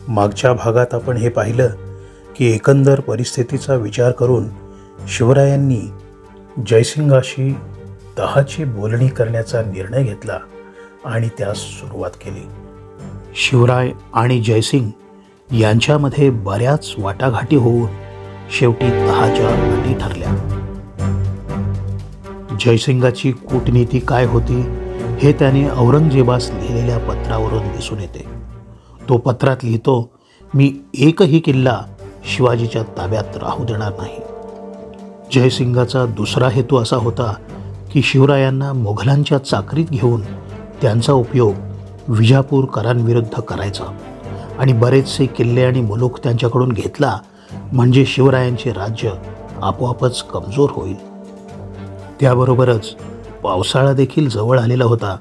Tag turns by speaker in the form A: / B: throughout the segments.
A: मागच्या भागात आपण हे पाहिलं की एकंदर परिस्थितीचा विचार करून शिवरायांनी जयसिंगाशी तहाची बोलणी करण्याचा निर्णय घेतला आणि त्यास सुरुवात केली. शिवराय आणि जयसिंग यांच्यामध्ये बऱ्याच वाटाघाटी होऊन शेवटी तहाच्या अटी ठरल्या. जयसिंगाची कूटनीती काय होती हे त्याने औरंगजेबास लिहिलेल्या पत्रावरून दिसून येते. तो पत्रात लिहितो, मी एकही किल्ला शिवाजीच्या ताब्यात राहू देणार नाही. जयसिंगाचा दुसरा हेतू असा होता की शिवरायांना मुघलांच्या चाकरीत घेऊन त्यांचा उपयोग विजापूरकरांविरुद्ध करायचा आणि बरेचसे किल्ले आणि मुलूक त्यांच्याकडून घेतला म्हणजे शिवरायांचे राज्य आपोआपच कमजोर होईल. त्याबरोबरच पावसाळा देखील जवळ आलेला होता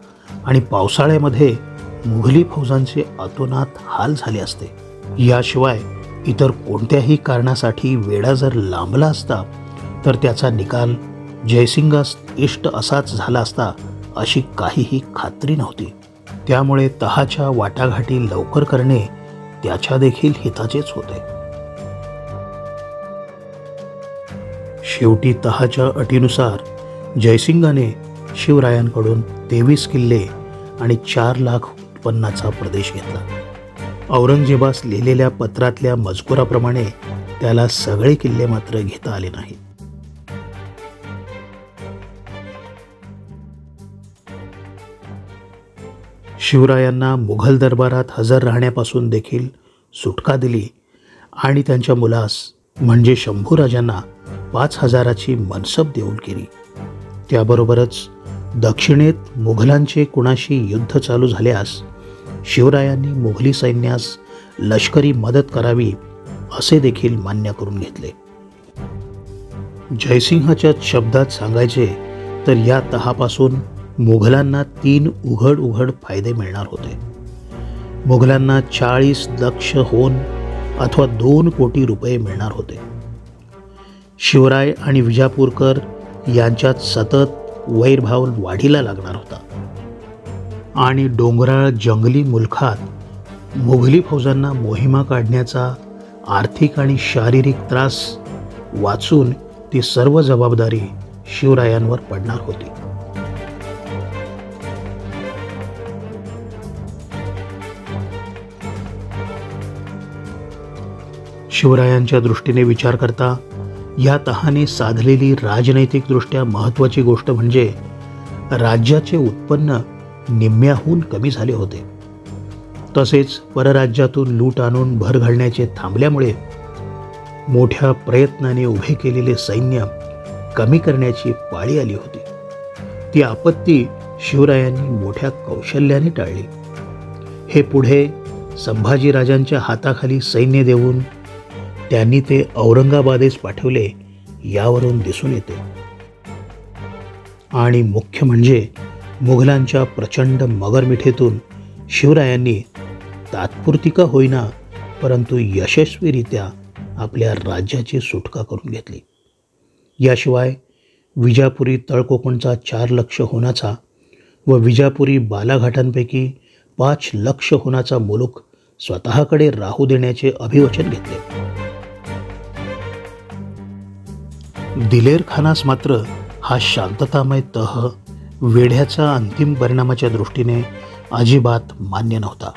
A: आणि पावसाळ्यामध्ये मुघली फौजांचे अतोनात हाल झाले असते. याशिवाय इतर कोणत्याही कारणासाठी वेढा जर लांबला असता तर त्याचा निकाल जयसिंगास इष्ट असाच झाला असता अशी काहीही खात्री नव्हती. त्यामुळे तहाच्या वाटाघाटी लवकर करणे त्याच्या देखील हिताचेच होते. शेवटी तहाच्या अटीनुसार जयसिंगाने शिवरायांकडून 23 किल्ले आणि 4 लाख उत्पन्नाचा प्रदेश घेतला. औरंगजेबास लिहिलेल्या पत्रातल्या मजकुराप्रमाणे त्याला सगळे किल्ले मात्र घेता आले नाहीत. शिवरायांना मुघल दरबारात हजर राहण्यापासून देखील सुटका दिली आणि त्यांच्या मुलास म्हणजे शंभूराजांना 5,000ची मनसब देऊन केली. त्याबरोबरच दक्षिणेत मुघलांचे कुणाशी युद्ध चालू झाल्यास शिवरायांनी मुघली सैन्यास लष्करी मदत करावी असे देखील मान्य करून घेतले. जयसिंहाच्या शब्दात सांगायचे तर या तहापासून मुघलांना 3 उघड फायदे मिळणार होते. मुघलांना 40 लक्ष होन अथवा 2 कोटी रुपये मिळणार होते. शिवराय आणि विजापूरकर यांच्यात सतत वैरभाव वाढीला लागणार होता आणि डोंगराळ जंगली मुलखात मुघली फौजांना मोहिमा काढण्याचा आर्थिक आणि शारीरिक त्रास वाचून ती सर्व जबाबदारी शिवरायांवर पडणार होती. शिवरायांच्या दृष्टीने विचार करता या तहाने साधलेली राजनैतिकदृष्ट्या महत्त्वाची गोष्ट म्हणजे राज्याचे उत्पन्न निम्म्याहून कमी झाले होते. तसेच परराज्यातून लूट आणून भर घालण्याचे थांबल्यामुळे मोठ्या प्रयत्नाने उभे केलेले सैन्य कमी करण्याची पाळी आली होती. ती आपत्ती शिवरायांनी मोठ्या कौशल्याने टाळली. हे पुढे संभाजीराजांच्या हाताखाली सैन्य देऊन त्यांनी ते औरंगाबादेस पाठवले यावरून दिसून येते. आणि मुख्य म्हणजे मुघलांच्या प्रचंड मगरमिठीतून शिवरायांनी तात्पुरती का होईना परंतु यशस्वीरित्या आपल्या राज्याची सुटका करून घेतली. याशिवाय विजापुरी तळकोकणचा 4 लक्ष होण्याचा व विजापुरी बालाघाटांपैकी 5 लक्ष होण्याचा मुलूक स्वतःकडे राहू देण्याचे अभिवचन घेतले. दिलेर खानास मात्र हा शांततामय तह वेढ्याचा अंतिम परिणामाच्या दृष्टीने अजिबात मान्य नव्हता.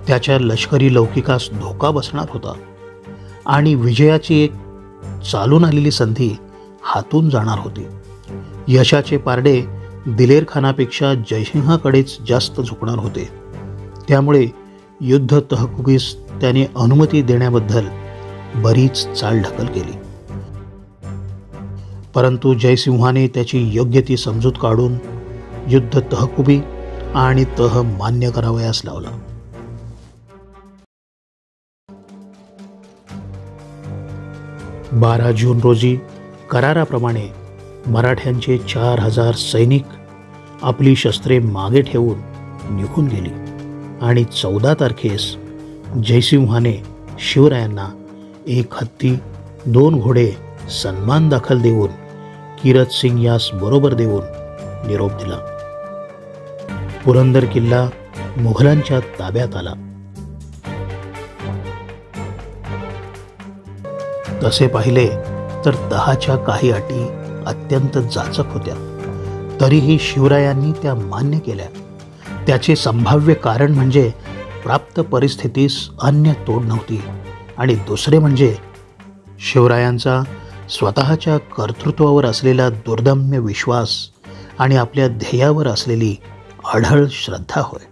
A: त्याच्या लष्करी लौकिकास धोका बसणार होता आणि विजयाची एक चालून आलेली संधी हातून जाणार होती. यशाचे पारडे दिलेर खानापेक्षा जयसिंहाकडेच जास्त झुकणार होते. त्यामुळे युद्ध तहकुबीस त्याने अनुमती देण्याबद्दल बरीच चालढकल केली. परंतु जयसिंहाने त्याची योग्य ती समजूत काढून युद्ध तहकुबी आणि तह मान्य करावयास लावला. बारा जून रोजी कराराप्रमाणे मराठ्यांचे 4,000 सैनिक आपली शस्त्रे मागे ठेवून निघून गेली आणि 14 तारखेस जयसिंहाने शिवरायांना 1 हत्ती 2 घोडे सन्मान दाखल देऊन किरत सिंग यास बरोबर देऊन निरोप दिला. पुरंदर किल्ला मुघलांच्या ताब्यात आला. तसे पाहिले तर 10च्या काही अटी अत्यंत जाचक होत्या, तरीही शिवरायांनी त्या मान्य केल्या. त्याचे संभाव्य कारण म्हणजे प्राप्त परिस्थितीस अन्य तोड नव्हती, आणि दुसरे म्हणजे शिवरायांचा स्वतःच्या कर्तृत्वावर असलेला दुर्दम्य विश्वास आणि आपल्या ध्येयावर असलेली अढळ श्रद्धा होय.